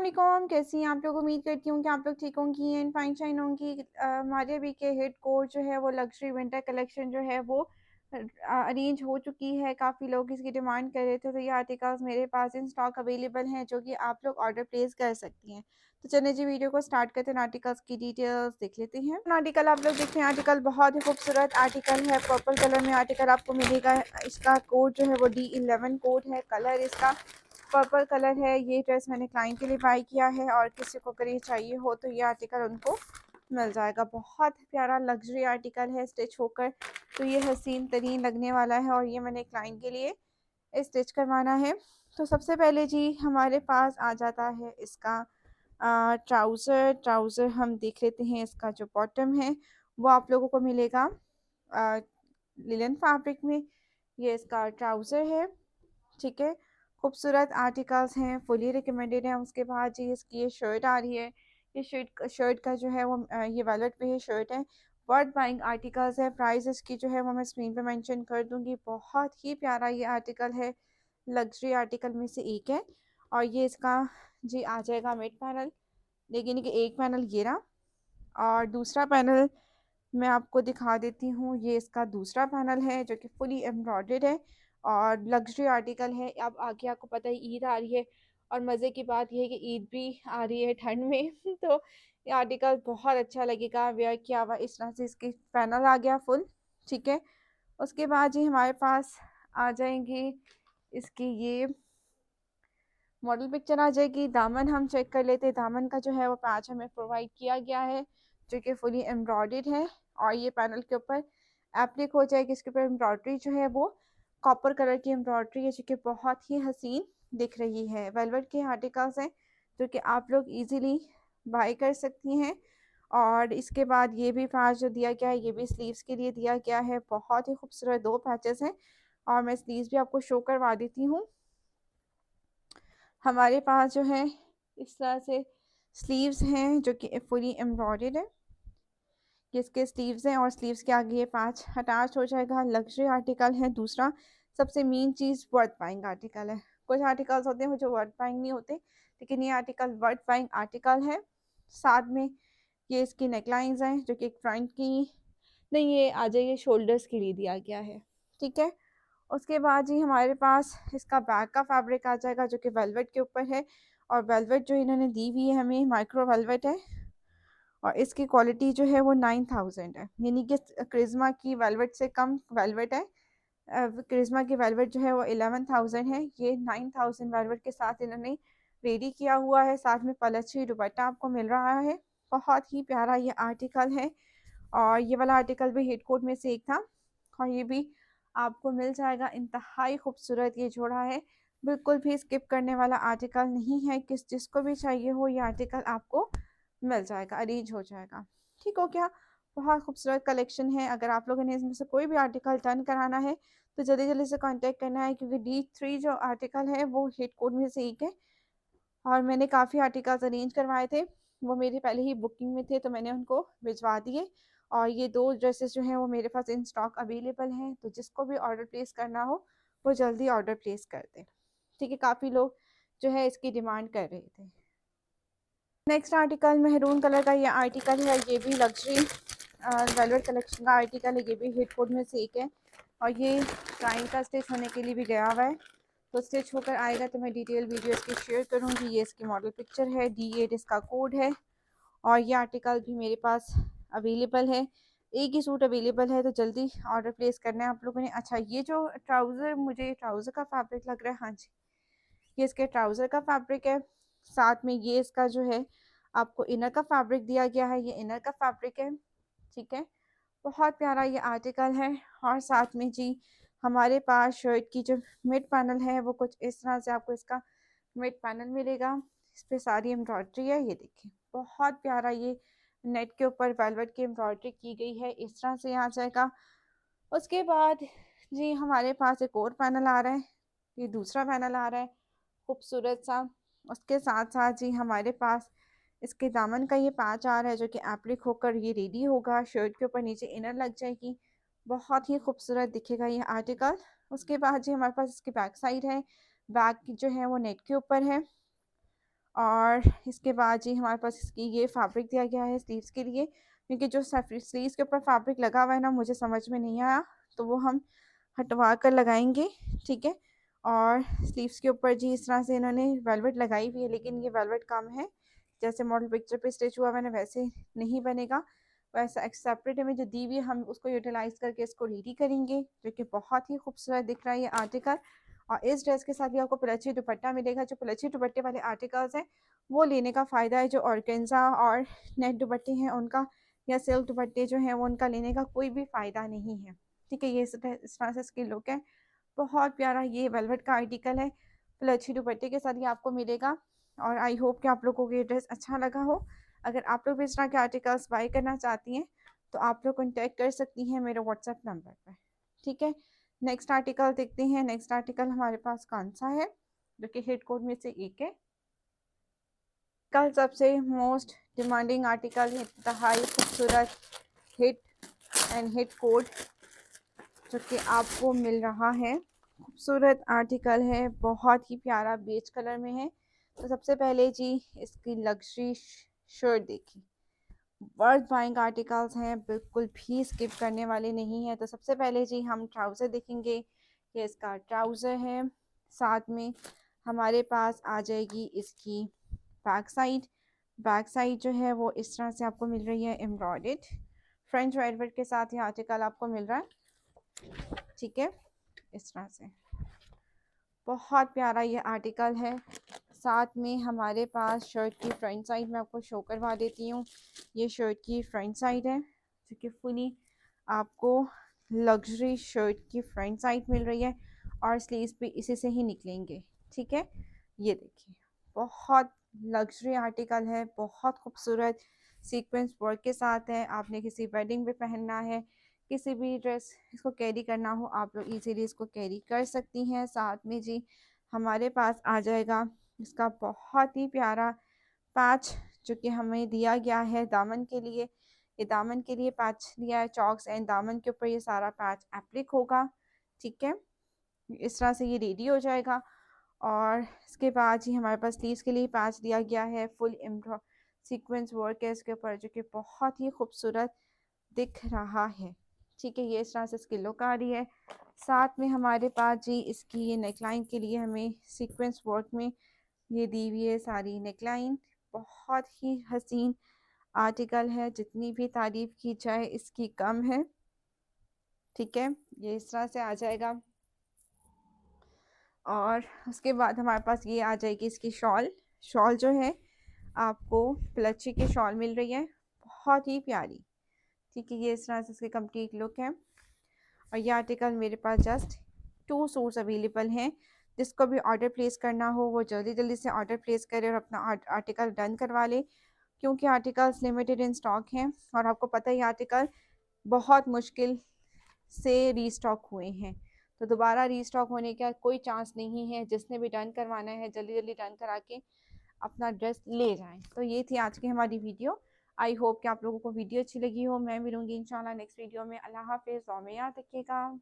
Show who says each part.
Speaker 1: वालेकुम, कैसी हैं आप लोग? उम्मीद करती हूँ कि आप लोग ठीक होंगी एंड फाइन शाइन होंगी। हमारे अभी के हिट कोट जो है वो लग्जरी विंटर कलेक्शन जो है वो अरेंज हो चुकी है। काफ़ी लोग इसकी डिमांड कर रहे थे, तो ये आर्टिकल्स मेरे पास इन स्टॉक अवेलेबल हैं जो कि आप लोग ऑर्डर प्लेस कर सकती हैं। तो चलिए जी वीडियो को स्टार्ट करते हैं। आर्टिकल्स की डिटेल्स देख लेते हैं। आर्टिकल आप लोग देखते हैं, आर्टिकल बहुत ही खूबसूरत आर्टिकल है। पर्पल कलर में आर्टिकल आपको मिलेगा। इसका कोड जो है वो D11 कोड है। कलर इसका पर्पल कलर है। ये ड्रेस मैंने क्लाइंट के लिए बाई किया है और किसी को अगर ये चाहिए हो तो ये आर्टिकल उनको मिल जाएगा। बहुत प्यारा लग्जरी आर्टिकल है स्टिच होकर, तो ये हसीन तरीन लगने वाला है और ये मैंने क्लाइंट के लिए स्टिच करवाना है। तो सबसे पहले जी हमारे पास आ जाता है इसका ट्राउज़र हम देख लेते हैं। इसका जो बॉटम है वो आप लोगों को मिलेगा लिनन फैब्रिक में। ये इसका ट्राउज़र है, ठीक है। खूबसूरत आर्टिकल्स हैं, फुली रिकमेंडेड है। उसके बाद जी इसकी ये शर्ट आ रही है। ये शर्ट का जो है वो ये वेलवेट पे ये शर्ट है। वर्थ बाइंग आर्टिकल्स है। प्राइस इसकी जो है वो मैं स्क्रीन पे मेंशन कर दूँगी। बहुत ही प्यारा ये आर्टिकल है, लग्जरी आर्टिकल में से एक है। और ये इसका जी आ जाएगा मिड पैनल, लेकिन कि एक पैनल ये रहा और दूसरा पैनल मैं आपको दिखा देती हूँ। ये इसका दूसरा पैनल है जो कि फुली एम्ब्रॉयडर्ड है और लग्जरी आर्टिकल है। अब आगे आपको पता है ईद आ रही है और मज़े की बात ये है कि ईद भी आ रही है ठंड में तो ये आर्टिकल बहुत अच्छा लगेगा वेयर किया हुआ। इस तरह से इसकी पैनल आ गया फुल, ठीक है। उसके बाद जी हमारे पास आ जाएंगी इसकी ये मॉडल पिक्चर आ जाएगी। दामन हम चेक कर लेते हैं। दामन का जो है वो पैच हमें प्रोवाइड किया गया है जो कि फुली एम्ब्रॉयडर्ड है और ये पैनल के ऊपर एप्लिक हो जाएगी। इसके ऊपर एम्ब्रॉयडरी जो है वो कॉपर कलर की एम्ब्रॉयडरी है जो कि बहुत ही हसीन दिख रही है। वेलवेट के आर्टिकल्स हैं जो कि आप लोग इजीली बाय कर सकती हैं। और इसके बाद ये भी पैच जो दिया गया है ये भी स्लीव्स के लिए दिया गया है। बहुत ही खूबसूरत दो पैचेस हैं और मैं स्लीव्स भी आपको शो करवा देती हूँ। हमारे पास जो है इस तरह से स्लीव्स हैं जो कि फुली एम्ब्रॉयडर्ड है। ये इसके स्लीव्स हैं और स्लीव्स के आगे ये पैच अटैच हो जाएगा। लग्जरी आर्टिकल है। दूसरा सबसे मेन चीज़ वर्थ बाइंग आर्टिकल है। कुछ आर्टिकल्स होते हैं जो वर्थ बाइंग नहीं होते, लेकिन ये आर्टिकल वर्थ बाइंग आर्टिकल है। साथ में ये इसकी नेकलाइंस हैं जो कि एक फ्रंट की नहीं, ये आ जाइए शोल्डर्स के लिए दिया गया है, ठीक है। उसके बाद जी हमारे पास इसका बैक का फैब्रिक आ जाएगा जो कि वेलवेट के ऊपर है और वेलवेट जो इन्होंने दी हुई है हमें माइक्रो वेलवेट है और इसकी क्वालिटी जो है वो 9000 है, यानी कि क्रिज्मा की वेलवेट से कम वेलवेट है। क्रिज्मा की वेलवेट जो है वो 11,000 है। ये 9000 वेलवेट के साथ इन्होंने रेडी किया हुआ है। साथ में पलच्छी दुपट्टा आपको मिल रहा है। बहुत ही प्यारा ये आर्टिकल है और ये वाला आर्टिकल भी हिट कोट में से एक था और ये भी आपको मिल जाएगा। इंतहाई खूबसूरत ये जोड़ा है, बिल्कुल भी स्किप करने वाला आर्टिकल नहीं है। जिसको भी चाहिए हो ये आर्टिकल आपको मिल जाएगा, अरेंज हो जाएगा। ठीक हो क्या? बहुत खूबसूरत कलेक्शन है। अगर आप लोगों ने इसमें से कोई भी आर्टिकल टर्न कराना है तो जल्दी जल्दी से कांटेक्ट करना है, क्योंकि D3 जो आर्टिकल है वो हिट कोड में से एक है और मैंने काफ़ी आर्टिकल्स अरेंज करवाए थे। वो मेरे पहले ही बुकिंग में थे तो मैंने उनको भिजवा दिए और ये दो ड्रेसेस जो हैं वो मेरे पास इन स्टॉक अवेलेबल हैं। तो जिसको भी ऑर्डर प्लेस करना हो वो जल्दी ऑर्डर प्लेस कर दें, ठीक है। काफ़ी लोग जो है इसकी डिमांड कर रहे थे। नेक्स्ट आर्टिकल मेहरून कलर का ये आर्टिकल है। ये भी लग्जरी वेलवेट कलेक्शन का आर्टिकल है। ये भी हिट कोड में से एक है और ये क्लाइंट का स्टिच होने के लिए भी गया हुआ है। तो स्टिच होकर आएगा तो मैं डिटेल वीडियो इसकी शेयर करूँगी। ये इसकी मॉडल पिक्चर है, D8 इसका कोड है और ये आर्टिकल भी मेरे पास अवेलेबल है। एक ही सूट अवेलेबल है तो जल्दी ऑर्डर प्लेस करना है आप लोगों ने। अच्छा, ये जो ट्राउज़र, मुझे ट्राउज़र का फैब्रिक लग रहा है, हाँ जी, ये इसके ट्राउज़र का फैब्रिक है। साथ में ये इसका जो है आपको इनर का फैब्रिक दिया गया है, ये इनर का फैब्रिक है, ठीक है। बहुत प्यारा ये आर्टिकल है और साथ में जी हमारे पास शर्ट की जो मिड पैनल है वो कुछ इस तरह से आपको इसका मिड पैनल मिलेगा। इस पे सारी एम्ब्रॉयडरी है, ये देखिए बहुत प्यारा ये नेट के ऊपर वेलवेट की एम्ब्रॉयडरी की गई है, इस तरह से आ जाएगा। उसके बाद जी हमारे पास एक और पैनल आ रहा है, ये दूसरा पैनल आ रहा है खूबसूरत सा। उसके साथ साथ जी हमारे पास इसके दामन का ये पैच आ रहा है जो कि एप्लिक होकर ये रेडी होगा। शर्ट के ऊपर नीचे इनर लग जाएगी, बहुत ही खूबसूरत दिखेगा ये आर्टिकल। उसके बाद जी हमारे पास इसकी बैक साइड है। बैक जो है वो नेट के ऊपर है और इसके बाद जी हमारे पास इसकी ये फैब्रिक दिया गया है स्लीव्स के लिए, क्योंकि जो स्लीव्स के ऊपर फैब्रिक लगा हुआ है ना, मुझे समझ में नहीं आया, तो वो हम हटवा कर लगाएंगे। ठीक है। और स्लीव्स के ऊपर जी इस तरह से इन्होंने वेलवेट लगाई हुई है, लेकिन ये वेलवेट कम है, जैसे मॉडल पिक्चर पे स्टिच हुआ मैंने वैसे नहीं बनेगा। वैसा एक सेपरेट हमें जो दी हुई है हम उसको यूटिलाइज करके इसको रेडी करेंगे, जो कि बहुत ही खूबसूरत दिख रहा है ये आर्टिकल। और इस ड्रेस के साथ भी आपको प्लची दुपट्टा मिलेगा। जो प्लची दुपट्टे वाले आर्टिकल्स हैं वो लेने का फ़ायदा है, जो ऑर्गेन्जा और नेट दुपट्टे हैं उनका, या सिल्क दुपट्टे जो हैं वो उनका लेने का कोई भी फ़ायदा नहीं है। ठीक है। ये इस तरह से इसकी लुक है, बहुत प्यारा ये वेलवेट का आर्टिकल है, प्लची दुपट्टे के साथ ये आपको मिलेगा। और आई होप कि आप लोगों को ये ड्रेस अच्छा लगा हो। अगर आप लोग भी इस तरह के आर्टिकल्स बाय करना चाहती हैं तो आप लोग कॉन्टैक्ट कर सकती हैं मेरे व्हाट्सएप नंबर पर। ठीक है। नेक्स्ट आर्टिकल देखते हैं। नेक्स्ट आर्टिकल हमारे पास कौन सा है, जो कि हिट कोड में से एक है। कल सबसे मोस्ट डिमांडिंग आर्टिकल है, इंतहाई खूबसूरत हिट एंड हिट कोड, जो कि आपको मिल रहा है। खूबसूरत आर्टिकल है, बहुत ही प्यारा बेज कलर में है। तो सबसे पहले जी इसकी लग्जरी शर्ट देखिए, वर्थ बाइंग आर्टिकल्स हैं, बिल्कुल भी स्किप करने वाले नहीं हैं। तो सबसे पहले जी हम ट्राउज़र देखेंगे। ये इसका ट्राउज़र है, साथ में हमारे पास आ जाएगी इसकी बैक साइड। बैक साइड जो है वो इस तरह से आपको मिल रही है एम्ब्रॉयडर्ड, फ्रेंच वेलवेट के साथ ये आर्टिकल आपको मिल रहा है। ठीक है। इस तरह से बहुत प्यारा ये आर्टिकल है। साथ में हमारे पास शर्ट की फ्रंट साइड मैं आपको शो करवा देती हूँ। ये शर्ट की फ्रंट साइड है, जो कि फुली आपको लग्जरी शर्ट की फ्रंट साइड मिल रही है, और स्लीव्स भी इसी से ही निकलेंगे। ठीक है। ये देखिए, बहुत लग्जरी आर्टिकल है, बहुत खूबसूरत सीक्वेंस वर्क के साथ है। आपने किसी वेडिंग पे पहनना है, किसी भी ड्रेस इसको कैरी करना हो, आप लोग इजीली इसको कैरी कर सकती हैं। साथ में जी हमारे पास आ जाएगा इसका बहुत ही प्यारा पैच, जो कि हमें दिया गया है दामन के लिए। ये दामन के लिए पैच दिया है, चॉक्स एंड दामन के ऊपर ये सारा पैच एप्लिक होगा। ठीक है। इस तरह से ये रेडी हो जाएगा। और इसके बाद ही हमारे पास स्लीव्स के लिए पैच दिया गया है, फुल एम्ब्रॉ सीक्वेंस वर्क है इसके ऊपर, जो कि बहुत ही खूबसूरत दिख रहा है। ठीक है। ये इस तरह से इसकी लुक आ रही है। साथ में हमारे पास जी इसकी ये नेकलाइन के लिए हमें सीक्वेंस वर्क में ये दी हुई है सारी नेकलाइन। बहुत ही हसीन आर्टिकल है, जितनी भी तारीफ की जाए इसकी कम है। ठीक है। ये इस तरह से आ जाएगा। और उसके बाद हमारे पास ये आ जाएगी इसकी शॉल। शॉल जो है आपको प्लची की शॉल मिल रही है, बहुत ही प्यारी। ठीक है। ये इस तरह से इसकी कंप्लीट लुक है। और ये आर्टिकल मेरे पास जस्ट 2 सूट्स अवेलेबल हैं। जिसको भी ऑर्डर प्लेस करना हो वो जल्दी जल्दी से ऑर्डर प्लेस करे और अपना आर्टिकल डन करवा ले, क्योंकि आर्टिकल्स लिमिटेड इन स्टॉक हैं, और आपको पता है ये आर्टिकल बहुत मुश्किल से रीस्टॉक हुए हैं, तो दोबारा रीस्टॉक होने का कोई चांस नहीं है। जिसने भी डन करवाना है जल्दी जल्दी डन करा के अपना ड्रेस ले जाएं। तो ये थी आज की हमारी वीडियो। आई होप कि आप लोगों को वीडियो अच्छी लगी हो। मैं मिलूंगी इंशाल्लाह नेक्स्ट वीडियो में। अल्लाह हाफिज़, दुआ में याद रखिएगा।